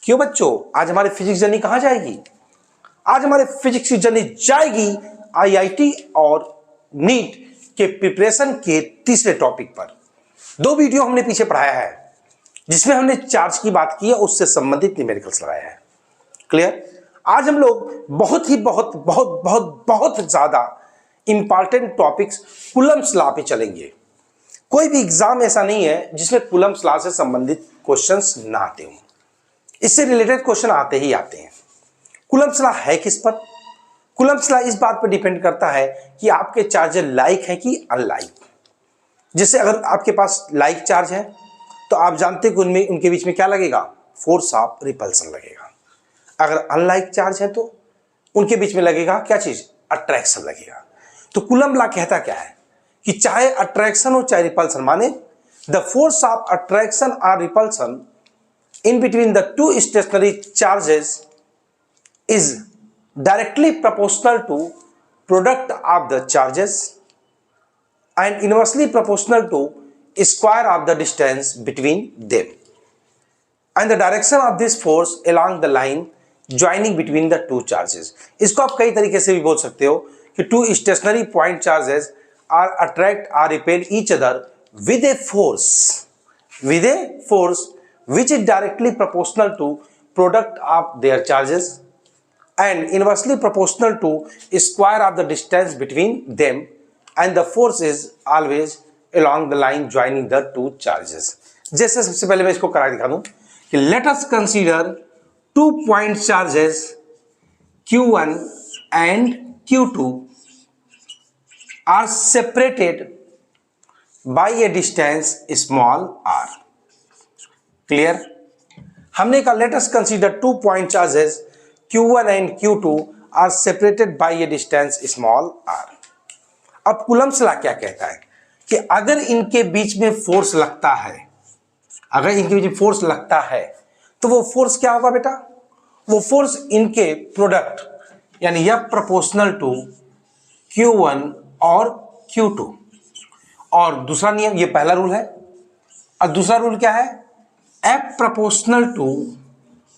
क्यों बच्चों, आज हमारी फिजिक्स जर्नी कहां जाएगी? आज हमारे फिजिक्स की जर्नी जाएगी आईआईटी और नीट के प्रिपरेशन के तीसरे टॉपिक पर। दो वीडियो हमने पीछे पढ़ाया है जिसमें हमने चार्ज की बात की है, उससे संबंधित न्यूमेरिकल्स लगाया है। क्लियर? आज हम लोग बहुत ही बहुत बहुत बहुत बहुत ज्यादा इंपॉर्टेंट टॉपिक्स कूलम्ब्स लॉ पे चलेंगे। कोई भी एग्जाम ऐसा नहीं है जिसमें कूलम्ब्स लॉ से संबंधित क्वेश्चंस ना आते हों। इससे रिलेटेड क्वेश्चन आते ही आते हैं। कूलम्ब्स लॉ है किस पर? कूलम्ब्स लॉ इस बात पर डिपेंड करता है कि आपके चार्जर लाइक है कि अनलाइक। जैसे अगर आपके पास लाइक चार्ज है तो आप जानते हैं कि उनमें उनके बीच में क्या लगेगा? फोर्स ऑफ रिपल्सन लगेगा। अगर अनलाइक चार्ज है तो उनके बीच में लगेगा क्या चीज? अट्रैक्शन लगेगा। तो कूलम्ब लॉ कहता क्या है कि चाहे अट्रैक्शन हो चाहे रिपल्सन, माने द फोर्स ऑफ अट्रैक्शन और repulsion in between the two stationary charges is directly proportional to product of the charges and inversely proportional to square of the distance between them and the direction of this force along the line joining between the two charges। इसको आप कई तरीके से भी बोल सकते हो कि two stationary point charges are attract or repel each other with a force which is directly proportional to product of their charges and inversely proportional to square of the distance between them and the force is always along the line joining the two charges। जैसे सबसे पहले मैं इसको करा दिखा दूं कि let us consider 2 point charges Q1 and Q2 are separated by a distance small r। Clear? हमने कहा let us consider 2 point charges Q1 and Q2 are separated by a distance small r। अब Coulomb's law क्या कहता है कि अगर इनके बीच में फोर्स लगता है, अगर इनके बीच में फोर्स लगता है तो वो फोर्स क्या होगा बेटा? वो फोर्स इनके प्रोडक्ट यानी यह प्रोपोर्शनल टू Q1 और Q2। और दूसरा नियम, ये पहला रूल है, और दूसरा रूल क्या है? F proportional to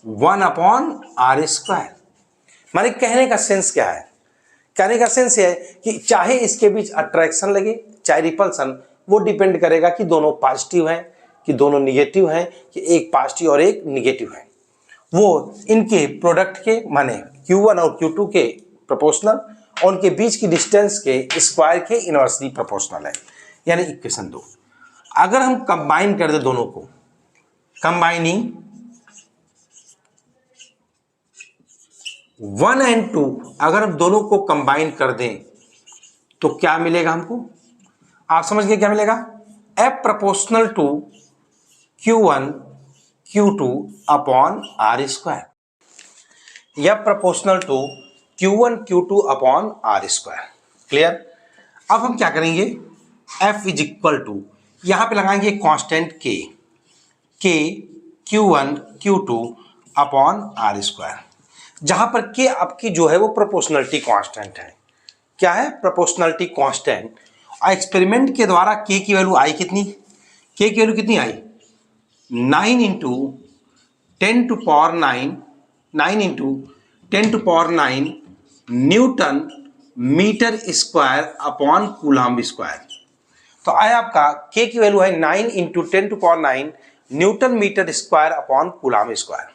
1/r²। माने कहने का सेंस क्या है? कहने का सेंस ये है कि चाहे इसके बीच अट्रैक्शन लगे चाहे रिपल्सन, वो डिपेंड करेगा कि दोनों पॉजिटिव हैं कि दोनों निगेटिव हैं कि एक पॉजिटिव और एक निगेटिव है। वो इनके प्रोडक्ट के माने Q1 और Q2 के प्रोपोर्शनल और उनके बीच की डिस्टेंस के स्क्वायर के इनवर्सली प्रोपोर्शनल है। यानी इक्वेशन 2 अगर हम कंबाइन कर दे दोनों को, कंबाइनिंग 1 एंड 2, अगर हम दोनों को कंबाइन कर दें तो क्या मिलेगा हमको? आप समझ गए क्या मिलेगा? F proportional to Q1 Q2 upon r²। F proportional to Q1 Q2 upon r²। Clear? अब हम क्या करेंगे? F इज इक्वल टू, यहां पे लगाएंगे constant K Q1 Q2 upon r², जहां पर K आपकी जो है वो प्रोपोर्शनलिटी कांस्टेंट है। क्या है? Proportionality constant. और एक्सपेरिमेंट के द्वारा K की वैल्यू आई कितनी? K की वैल्यू कितनी आई? 9 into 10⁹ newton metre square upon coulomb square. तो आया आपका K की वैल्यू है 9 into 10⁹ newton metre square upon coulomb square.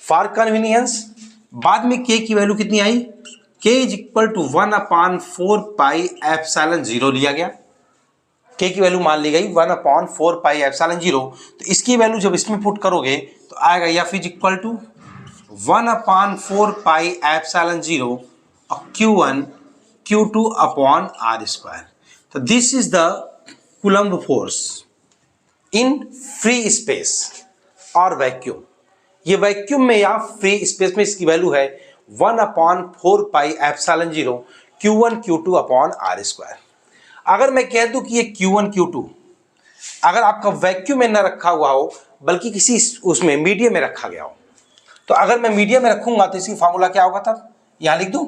For convenience बाद में K की वैल्यू कितनी आई? K इज इक्वल टू 1/4πε0 लिया गया। K की वैल्यू मान ली गई 1/4πε0। तो इसकी वैल्यू जब इसमें पुट करोगे तो आएगा F is equal to 1/4πε0 Q1 Q2 upon r²। तो this is the coulomb force in free space और वैक्यूम। ये वैक्यूम में या फ्री स्पेस में इसकी वैल्यू है 1/4πε0 Q1 Q2 अपॉन r²। अगर मैं कह दूं कि ये Q1 Q2 अगर आपका वैक्यूम में न रखा हुआ हो बल्कि किसी उसमें मीडियम में रखा गया हो, तो अगर मैं मीडियम में रखूंगा तो इसकी फॉर्मूला क्या होगा? तब यहां लिख दूं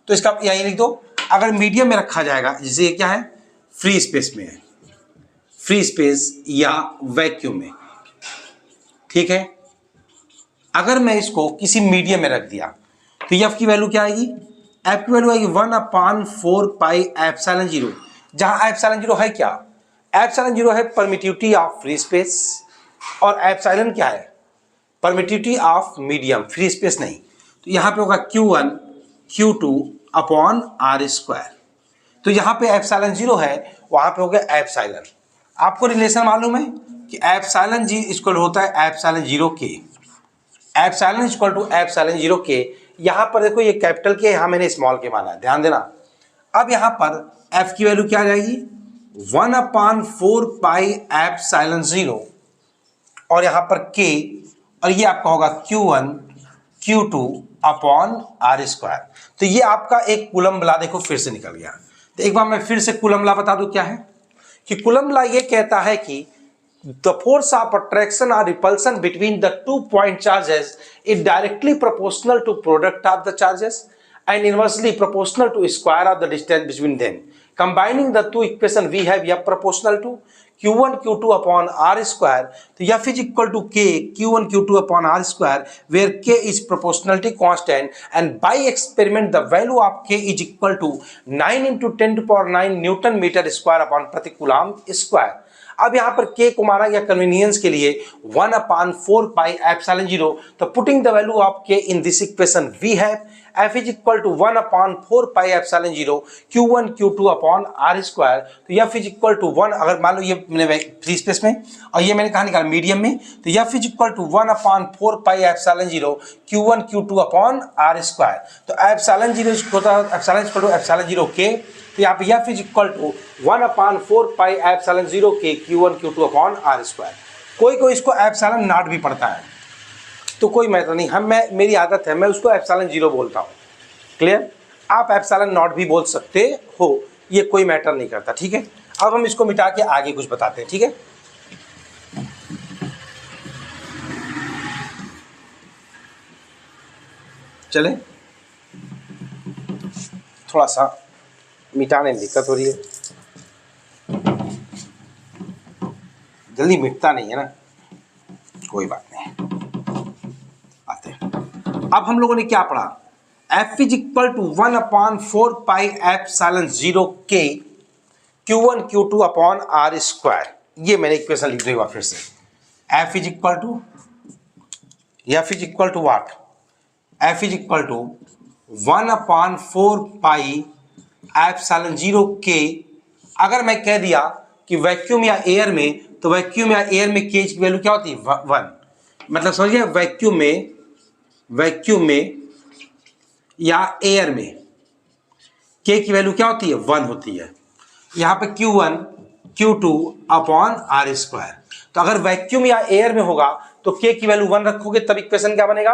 तो इसका यहां लिख दो। अगर मीडियम में रखा जाएगा, जैसे ये क्या है? फ्री स्पेस में है, फ्री स्पेस या वैक्यूम में, ठीक है। अगर मैं इसको किसी मीडियम में रख दिया तो एफ की वैल्यू क्या आएगी, एफ की वैल्यू आएगी 1/4 पाई एप्सिलॉन जीरो, जहां एप्सिलॉन जीरो है क्या, एप्सिलॉन जीरो है परमिटिविटी ऑफ फ्री स्पेस, और एप्सिलॉन क्या है, permittivity of medium, free space नहीं। तो यहां पे होगा Q1 Q2 upon R square. तो यहां पे एप्सिलॉन जीरो है, वहां पे हो गया एप्सिलॉन। आपको रिलेशन मालूम है कि एप्सिलॉन जी इक्वल होता है epsilon zero K, epsilon equal to epsilon zero K. यहां पर देखो ये कैपिटल के, यहां मैंने स्मॉल के माना है, ध्यान देना। अब यहां पर एफ की वैल्यू क्या आ जाएगी, 1/4 पाई एप्सिलॉन जीरो, और यहां पर के, और ये आपका होगा Q1 Q2 upon R square. तो ये आपका एक कूलम ला देखो फिर से निकल गया। तो एक बार मैं फिर से कूलम ला बता दूं क्या है, कि कूलम ला ये कहता है कि the force of attraction or repulsion between the 2 point charges is directly proportional to product of the charges and inversely proportional to square of the distance between them. Combining the two equations we have F proportional to Q1 Q2 upon R square. तो F is equal to K Q1 Q2 upon R square, where K is proportionality constant, and by experiment the value of K is equal to 9 into 10 to power 9 Newton meter square upon प्रति coulomb square. अब यहां पर k को माना गया convenience के लिए 1/4 pi epsilon zero. तो putting the value of k in this equation we have f is equal to 1/4 pi epsilon zero Q1 Q2 upon R square. तो f इज इक्वल टू 1, अगर मान लो ये मैंने फ्री स्पेस में और ये मैंने कहा निकाला मीडियम में, तो f is equal to 1/4 pi epsilon zero Q1 Q2 upon R square. तो एप्सिलॉन जीरो होता है epsilon equal to epsilon zero k, तो यहाँ पे F is equal to 1/4 pi epsilon zero K Q1 Q2 upon R square. कोई कोई इसको epsilon not भी पढ़ता है, तो कोई मैटर नहीं, मेरी आदत है मैं उसको एप्सिलॉन जीरो बोलता हूँ। क्लियर, आप एप्सिलॉन नॉट भी बोल सकते हो, ये कोई मैटर नहीं करता। ठीक है, अब हम इसको मिटा के आगे कुछ बताते हैं। ठीक है, चले, थोड़ा सा मिटाने में दिक्कत हो रही है, जल्दी मिटता नहीं है ना, कोई बात नहीं, आते हैं। अब हम लोगों ने क्या पढ़ा, F is equal to 1/4 pi epsilon zero K Q1 Q2 upon R square. ये मैंने इक्वेशन लिख दी फिर से, F is equal to what, F is equal to 1/4 pi epsilon zero K. अगर मैं कह दिया कि वैक्यूम या एयर में, तो वैक्यूम या एयर में के की वैल्यू क्या होती है, 1। मतलब समझिए वैक्यूम में या एयर में के की वैल्यू क्या होती है, 1 होती है। यहां पे Q1 Q2 upon R square. तो अगर वैक्यूम या एयर में होगा तो के की वैल्यू 1 रखोगे, तब इक्वेशन क्या बनेगा,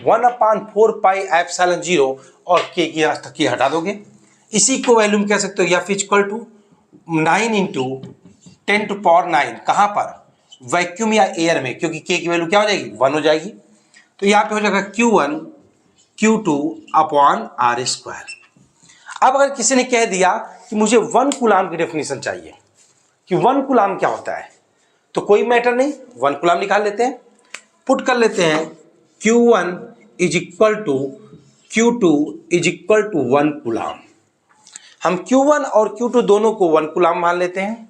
1/4 पाई एप्सिलॉन जीरो, और के की हटा दोगे। इसी को वैल्यू में कह सकते हो F equal to 9 into 10 to power 9, कहां पर, वैक्यूम या एयर में, क्योंकि के की वैल्यू क्या हो जाएगी, 1 हो जाएगी। तो यहां पे हो जाएगा Q1 Q2 upon R square. अब अगर किसी ने कह दिया कि मुझे 1 कूलम की डेफिनेशन चाहिए कि 1 कूलम क्या होता है, तो कोई मैटर नहीं, 1 कूलम निकाल लेते हैं, पुट कर लेते हैं Q1 is equal to Q2 is equal to 1 coulomb. हम Q1 और Q2 दोनों को 1 कूलम मान लेते हैं,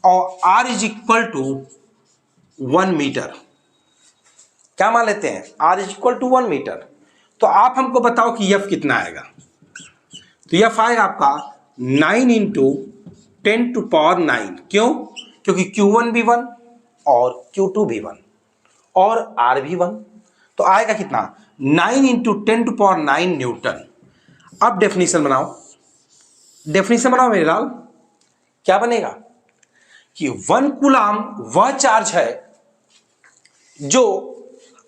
और R is equal to 1 metre क्या मान लेते हैं, R is equal to 1 metre. तो आप हमको बताओ कि F कितना आएगा, तो F आएगा आपका 9 इंटू 10 टू पावर 9। क्यों, क्योंकि Q1 भी 1 और Q2 भी 1 और R भी 1, तो आएगा कितना, 9 इंटू 10 टू पावर 9 न्यूटन। अब डेफिनेशन बनाओ मेरे लाल, क्या बनेगा कि 1 कूलम वह चार्ज है जो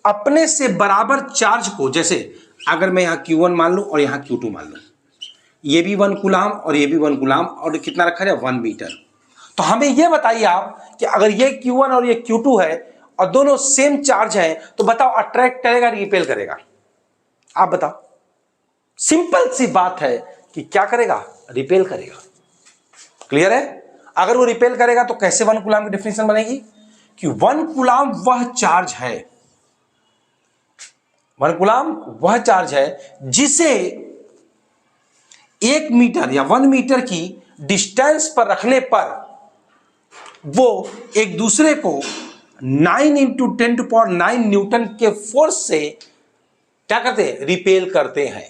अपने से बराबर चार्ज को, जैसे अगर मैं यहां Q1 मान लूं और यहां Q2 मान लूं, ये भी 1 कूलम और ये भी 1 कूलम, और कितना रखा जाए, 1 मीटर। तो हमें यह बताइए आप कि अगर ये Q1 और ये Q2 है और दोनों सेम चार्ज है, तो बताओ अट्रैक्ट करेगा, रिपेल करेगा, आप बताओ। सिंपल सी बात है कि क्या करेगा, रिपेल करेगा। क्लियर है, अगर वो रिपेल करेगा तो कैसे 1 कूलम की डेफिनेशन बनेगी कि 1 कूलम वह चार्ज है 1 कूलाम वह चार्ज है जिसे 1 मीटर या 1 मीटर की डिस्टेंस पर रखने पर वो एक दूसरे को 9 इंटू 10⁹ न्यूटन के फोर्स से क्या करते हैं, रिपेल करते हैं।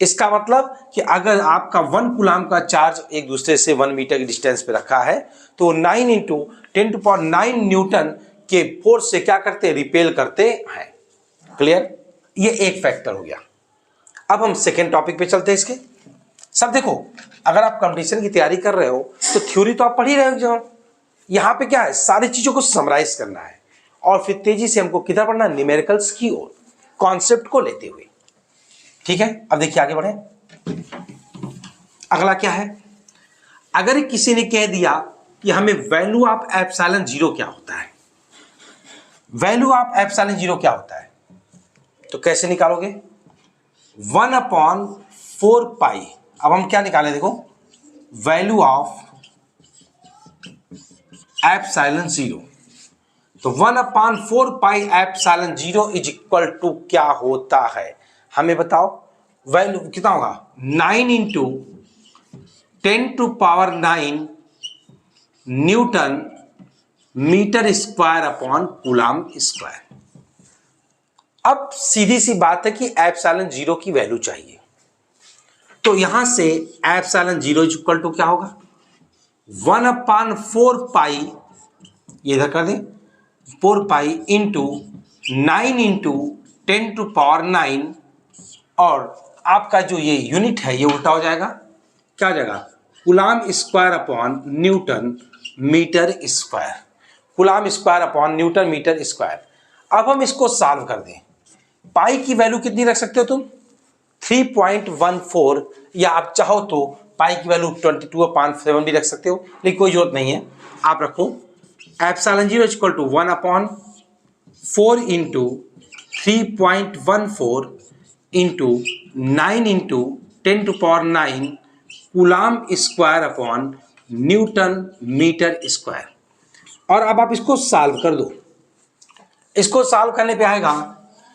इसका मतलब कि अगर आपका 1 कूलाम का चार्ज एक दूसरे से 1 मीटर की डिस्टेंस पे रखा है तो 9 इंटू 10⁹ न्यूटन के फोर्स से क्या करते हैं, रिपेल करते हैं। क्लियर, ये एक फैक्टर हो गया। अब हम सेकेंड टॉपिक पे चलते हैं इसके। सब देखो, अगर आप कंपटीशन की तैयारी कर रहे हो तो थ्योरी तो आप पढ़ ही रहे हो, यहां पे क्या है, सारी चीजों को समराइज करना है और फिर तेजी से हमको किधर पढ़ना, न्यूमेरिकल्स की ओर, कॉन्सेप्ट को लेते हुए। ठीक है, अब देखिए आगे बढ़े। अगला क्या है, अगर किसी ने कह दिया कि हमें वैल्यू ऑफ एप्सिलॉन जीरो क्या होता है, वैल्यू ऑफ एप्सिलॉन जीरो क्या होता है, तो कैसे निकालोगे, 1/4 पाई। अब हम क्या निकालें, देखो वैल्यू ऑफ एप्सिलॉन जीरो, तो 1/4 pi epsilon zero is equal to क्या होता है, हमें बताओ। वैल्यू कितना होगा, 9 into 10⁹ newton metre square upon coulomb square. अब सीधी सी बात है कि एप्सिलॉन जीरो की वैल्यू चाहिए, तो यहां से epsilon zero is equal to क्या होगा, 1/4 पाई, ये इधर कर दें, 4 पाई इंटू 9 इंटू 10⁹, और आपका जो ये यूनिट है ये उल्टा हो जाएगा, क्या हो जाएगा, coulomb square upon newton metre square, coulomb square upon newton metre square. अब हम इसको सॉल्व कर दें, पाई की वैल्यू कितनी रख सकते हो तुम, 3.14, या आप चाहो तो पाई की वैल्यू 22/7 भी रख सकते हो, लेकिन कोई जरूरत नहीं है, आप रखो epsilon zero equal to 1/4 into 3.14 into 9 into 10⁹ coulomb square upon newton metre square. और अब आप इसको सॉल्व कर दो, इसको सॉल्व करने पे आएगा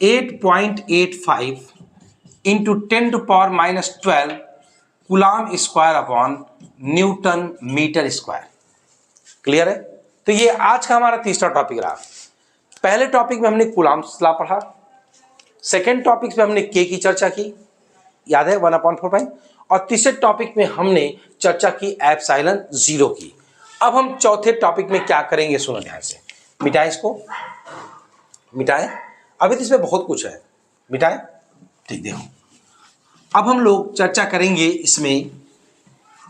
8.85 into 10⁻⁻12 coulomb square upon newton metre square. Clear है, तो ये आज का हमारा तीसरा टॉपिक रहा। पहले टॉपिक में हमने कूलाम्स लॉ पढ़ा, सेकेंड टॉपिक में हमने के की चर्चा की, याद है 1/4 पाई, और तीसरे टॉपिक में हमने चर्चा की एप्सिलॉन जीरो की। अब हम चौथे टॉपिक में क्या करेंगे, सुनो ध्यान से, मिटाए इसको, मिटाए, अभी तो इसमें बहुत कुछ है, मिटाए, ठीक। देखो अब हम लोग चर्चा करेंगे इसमें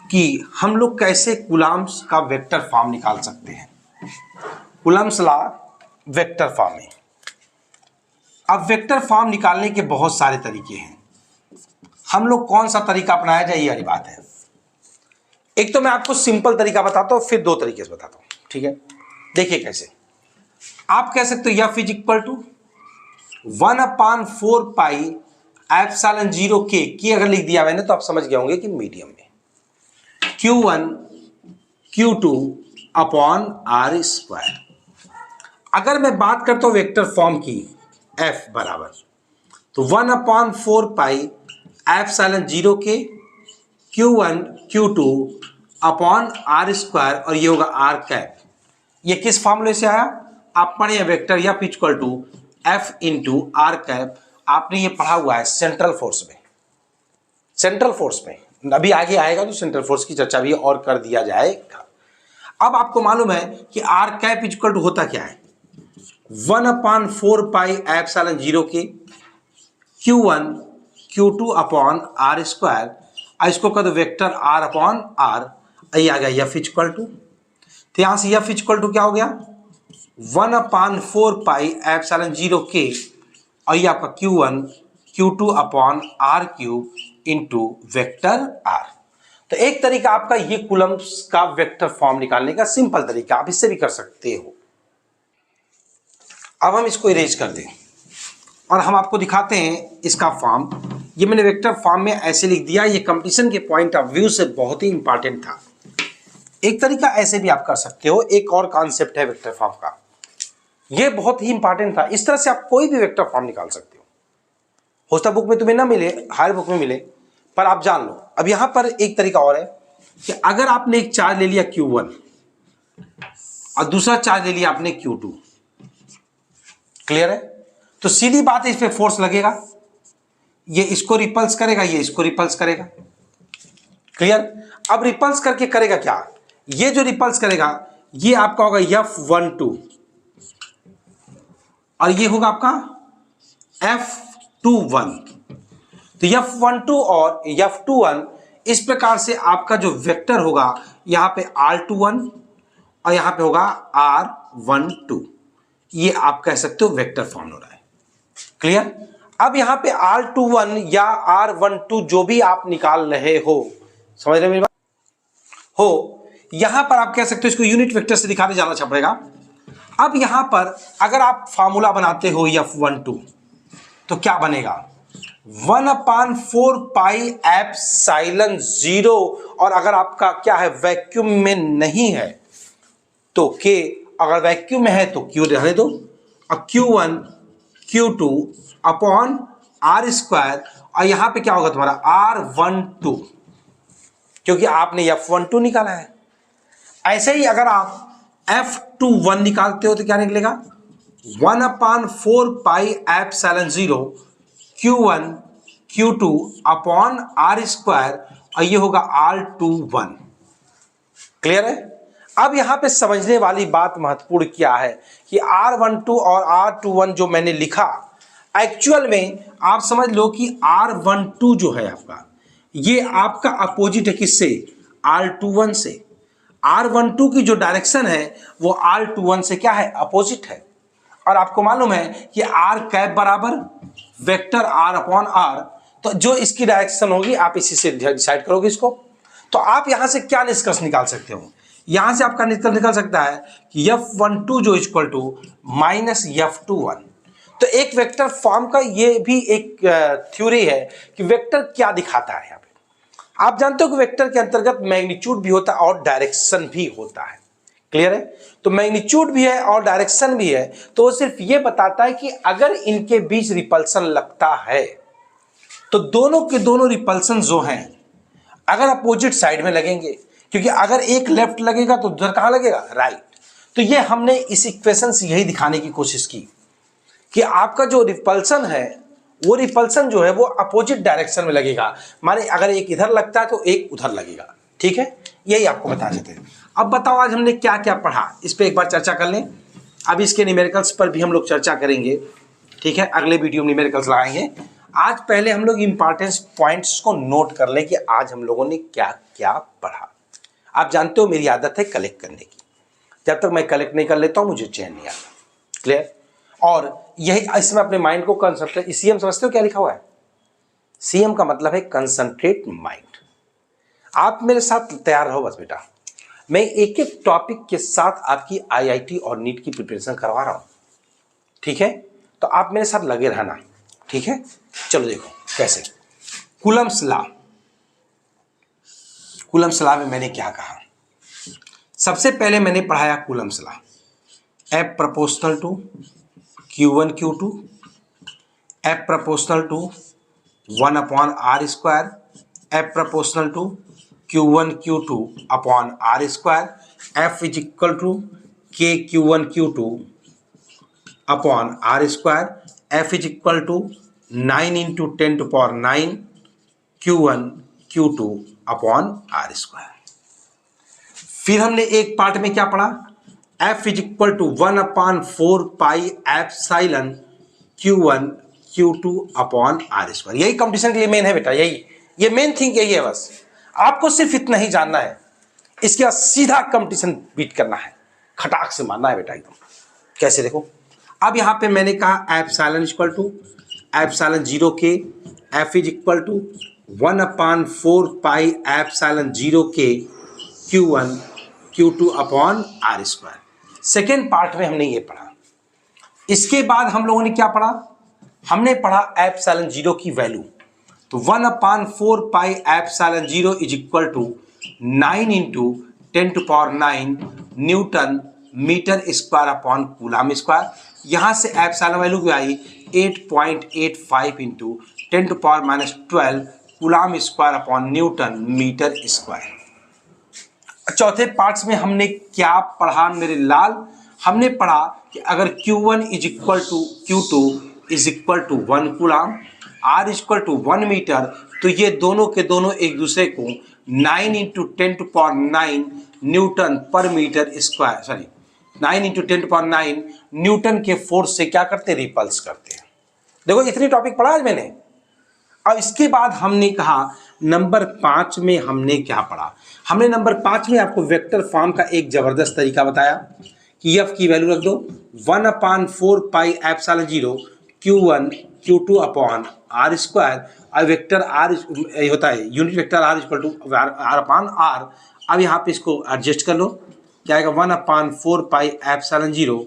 कि हम लोग कैसे कूलाम्स का वेक्टर फॉर्म निकाल सकते हैं, कूलाम्स लॉ वेक्टर फॉर्म में। अब वेक्टर फॉर्म निकालने के बहुत सारे तरीके हैं, हम लोग कौन सा तरीका अपनाया जाए ये वाली बात है। एक तो मैं आपको सिंपल तरीका बताता हूं, फिर दो तरीके से बताता हूं, ठीक है। देखिए कैसे, आप कह सकते हो F is equal to 1/4 pi epsilon zero K अगर लिख दिया मैंने तो आप समझ गए होंगे कि मीडियम में, Q1 Q2 upon R square. अगर मैं बात करता हूं वेक्टर फॉर्म की, F बराबर, तो 1/4 pi epsilon zero K Q1 Q2 upon R square, और ये होगा आर कैप। ये किस फॉर्मूले से आया, आप पढ़े वेक्टर या equal to F into R cap, आपने ये पढ़ा हुआ है सेंट्रल फोर्स में, सेंट्रल फोर्स में, अभी आगे आएगा तो सेंट्रल फोर्स की चर्चा भी और कर दिया जाएगा। अब आपको मालूम है कि आर कैप इक्वल टू होता क्या है, 1/4 pi epsilon zero K Q1 Q2 upon R square, इसको कर दो वेक्टर आर अपॉन आर, ये आ गया एफ इक्वल टू, तो यहां से एफ इक्वल टू क्या हो गया, 1/4 पाई एप्सिलॉन जीरो के, और ये आपका Q1 Q2 upon R cube into vector R. तो एक तरीका आपका ये कूलम्स का वेक्टर फॉर्म निकालने का सिंपल तरीका, आप इससे भी कर सकते हो। अब हम इसको इरेज कर दें और हम आपको दिखाते हैं इसका फॉर्म। ये मैंने वेक्टर फॉर्म में ऐसे लिख दिया, ये कंपटीशन के पॉइंट ऑफ व्यू से बहुत ही इंपॉर्टेंट था। एक तरीका ऐसे भी आप कर सकते हो, एक और कॉन्सेप्ट है वेक्टर फॉर्म का, ये बहुत ही इंपॉर्टेंट था। इस तरह से आप कोई भी वेक्टर फॉर्म निकाल सकते हो। हो सकता बुक में तुम्हें ना मिले, हायर बुक में मिले, पर आप जान लो। अब यहां पर एक तरीका और है कि अगर आपने एक चार्ज ले लिया Q1 और दूसरा चार्ज ले लिया आपने Q2, क्लियर है, तो सीधी बात है इस पे फोर्स लगेगा, ये इसको रिपल्स करेगा, ये इसको रिपल्स करेगा, क्लियर। अब रिपल्स करके करेगा क्या, ये जो रिपल्स करेगा ये आपका होगा F12 और ये होगा आपका F21। तो F12 और F21 इस प्रकार से आपका जो वेक्टर होगा यहां पे R21 और यहां पे होगा R12, ये आप कह सकते हो वेक्टर फॉर्म हो रहा है, क्लियर। अब यहां पे R21 या R12 जो भी आप निकाल रहे हो, समझ रहे मेरी बात हो, यहां पर आप कह सकते हो इसको यूनिट वेक्टर से दिखाने जाना अच्छा पड़ेगा। अब यहां पर अगर आप फार्मूला बनाते हो F12 तो क्या बनेगा, 1/4 पाई एप्सिलॉन 0, और अगर आपका क्या है वैक्यूम में नहीं है तो के, अगर वैक्यूम में है तो क्यू रहने दो, और Q1 Q2 upon R square, और यहां पे क्या होगा तुम्हारा R12, क्योंकि आपने F12 निकाला है। ऐसे ही अगर आप F21 निकालते हो तो क्या निकलेगा, 1/4 pi epsilon 0 Q1 Q2 upon R square, और ये होगा R21, क्लियर है। अब यहां पे समझने वाली बात महत्वपूर्ण क्या है कि R12 और R21 जो मैंने लिखा, एक्चुअल में आप समझ लो कि R12 जो है आपका, ये आपका अपोजिट है किससे, R21 से। R12 की जो डायरेक्शन है वो R21 से क्या है, अपोजिट है। और आपको मालूम है कि R कैप बराबर वेक्टर R अपॉन R, तो जो इसकी डायरेक्शन होगी आप इसी से डिसाइड करोगे इसको। तो आप यहां से क्या निष्कर्ष निकाल सकते हो, यहां से आपका निष्कर्ष निकल सकता है कि F12 जो इक्वल टू माइनस F21। तो एक वेक्टर फॉर्म का ये भी एक थ्योरी है कि वेक्टर क्या दिखाता है। यहाँ पे आप जानते हो कि वेक्टर के अंतर्गत मैग्नीट्यूड भी होता है और डायरेक्शन भी होता है, क्लियर है। तो मैग्नीट्यूड भी है और डायरेक्शन भी है, तो वो सिर्फ ये बताता है कि अगर इनके बीच रिपल्सन लगता है तो दोनों के दोनों रिपल्सन जो हैं अगर अपोजिट साइड में लगेंगे, क्योंकि अगर एक लेफ्ट लगेगा तो उधर कहां लगेगा, राइट। तो ये हमने इस इक्वेशन से यही दिखाने की कोशिश की कि आपका जो रिपल्सन है वो रिपल्सन जो है वो अपोजिट डायरेक्शन में लगेगा, माने अगर एक इधर लगता है तो एक उधर लगेगा, ठीक है। यही आपको बता देते हैं। अब बताओ आज हमने क्या क्या पढ़ा, इस पर एक बार चर्चा कर लें। अब इसके न्यूमेरिकल्स पर भी हम लोग चर्चा करेंगे, ठीक है, अगले वीडियो में न्यूमेरिकल्स लगाएंगे। आज पहले हम लोग इंपॉर्टेंस पॉइंट्स को नोट कर लें कि आज हम लोगों ने क्या क्या पढ़ा। आप जानते हो मेरी आदत है कलेक्ट करने की, जब तक मैं कलेक्ट नहीं कर लेता हूं मुझे चैन नहीं आता, क्लियर। और यही इसमें अपने माइंड को कंसंट्रेट, सीएम समझते हो क्या लिखा हुआ है, सीएम का मतलब है कंसंट्रेट माइंड। आप मेरे साथ तैयार रहो बस बेटा, मैं एक एक टॉपिक के साथ आपकी आईआईटी और नीट की प्रिपरेशन करवा रहा हूं, ठीक है। तो आप मेरे साथ लगे रहना, ठीक है। चलो देखो कैसे, कूलम्स लॉ। कूलम्स लॉ में मैंने क्या कहा, सबसे पहले मैंने पढ़ाया Coulomb's law, F proportional to Q1 Q2, F proportional to 1/R square, F proportional to Q1 Q2 upon R square, F is equal to K Q1 Q2 upon R square, F is equal to 9 into 10 to power 9 Q1 Q2 upon R square. फिर हमने एक part में क्या पढ़ा, F is equal to 1/4 pi epsilon Q1 Q2 upon R square. यही competition के लिए main है बेटा, यही ये मेन थिंग यही है, बस आपको सिर्फ इतना ही जानना है। इसके बाद सीधा कंपटीशन बीट करना है, खटाक से मारना है बेटा एकदम। कैसे देखो, अब यहां पे मैंने कहा epsilon equal to epsilon 0 K, F is equal to 1/4 pi epsilon 0 K Q1 Q2 upon R square. Second part में हमने ये पढ़ा। इसके बाद हम लोगों ने क्या पढ़ा, हमने पढ़ा एप्सिलॉन 0 की वैल्यू, तो 1/4 pi epsilon 0 is equal to 9 into 10 to power 9 newton metre square upon coulomb square. यहां से एप्सिलॉन वैल्यू क्या आई, 8.85 into 10⁻12 coulomb square upon newton metre square. चौथे पार्ट्स में हमने क्या पढ़ा मेरे लाल? हमने पढ़ा कि अगर Q1 is equal to Q2 is equal to 1 coulomb, R equal to 1 metre, तो ये दोनों के दोनों एक दूसरे को 9 into 10⁹ newton per metre square, sorry 9 into 10⁹ newton के फोर्स से क्या करते हैं? रिपल्स करते हैं। देखो इतनी टॉपिक पढ़ा आज मैंने। अब इसके बाद हमने कहा नंबर 5 में हमने क्या पढ़ा? हमने नंबर 5 में आपको वेक्टर फॉर्म का एक जबरदस्त तरीका बताया कि एफ की वैल्यू रख दो 1/4 pi epsilon 0 Q1 Q2 upon R square. अब वेक्टर आर होता है unit vector R equal to R upon R. अब यहाँ पे इसको एडजस्ट कर लो, क्या आएगा 1/4 pi epsilon 0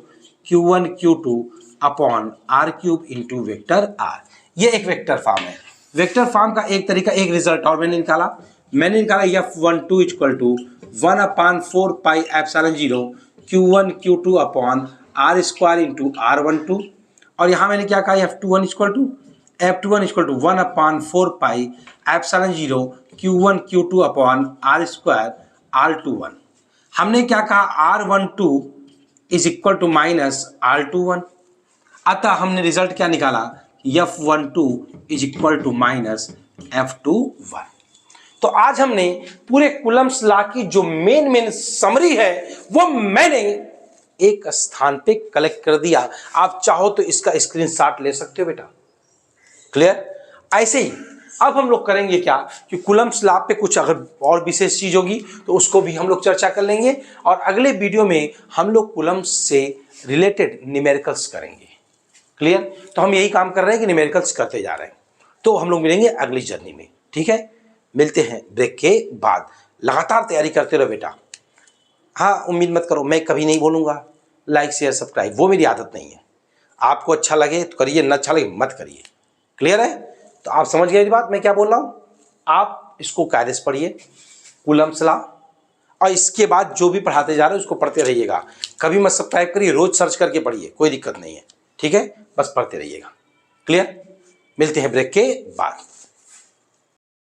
Q1 Q2 upon R cube into vector R. ये एक वेक्टर फॉर्म है। वेक्टर फॉर्म का एक तरीका, एक रिजल्ट और मैंने निकाला F12 equal to 1/4 pi epsilon 0 Q1 Q2 upon R square into R12। और यहाँ मैंने क्या कहा F21 equal to 1/4 pi epsilon 0 Q1 Q2 upon R square R21। हमने क्या कहा R12 is equal to minus R21। अतः हमने रिजल्ट क्या निकाला? F12 is equal to minus F21। तो आज हमने पूरे कूलम्स लॉ की जो मेन समरी है वो मैंने एक स्थान पे कलेक्ट कर दिया। आप चाहो तो इसका स्क्रीनशॉट ले सकते हो बेटा। क्लियर? ऐसे ही अब हम लोग करेंगे क्या कि कूलम्स लॉ पे कुछ अगर और विशेष चीज होगी तो उसको भी हम लोग चर्चा कर लेंगे, और अगले वीडियो में हम लोग कूलम्स से रिलेटेड न्यूमेरिकल्स करेंगे। क्लियर? तो हम यही काम कर रहे हैं कि न्यूमेरिकल्स करते जा रहे हैं। तो हम लोग मिलेंगे अगली जर्नी में, ठीक है? मिलते हैं ब्रेक के बाद। लगातार तैयारी करते रहो बेटा। हाँ, उम्मीद मत करो मैं कभी नहीं बोलूँगा लाइक शेयर सब्सक्राइब, वो मेरी आदत नहीं है। आपको अच्छा लगे तो करिए, न अच्छा लगे मत करिए। क्लियर है? तो आप समझ गए बात मैं क्या बोल रहा हूँ। आप इसको कायदे से पढ़िए कूलम्स लॉ, और इसके बाद जो भी पढ़ाते जा रहे हैं उसको पढ़ते रहिएगा। कभी मत सब्सक्राइब करिए, रोज सर्च करके पढ़िए, कोई दिक्कत नहीं है, ठीक है? बस पढ़ते रहिएगा। क्लियर? मिलते हैं ब्रेक के बाद।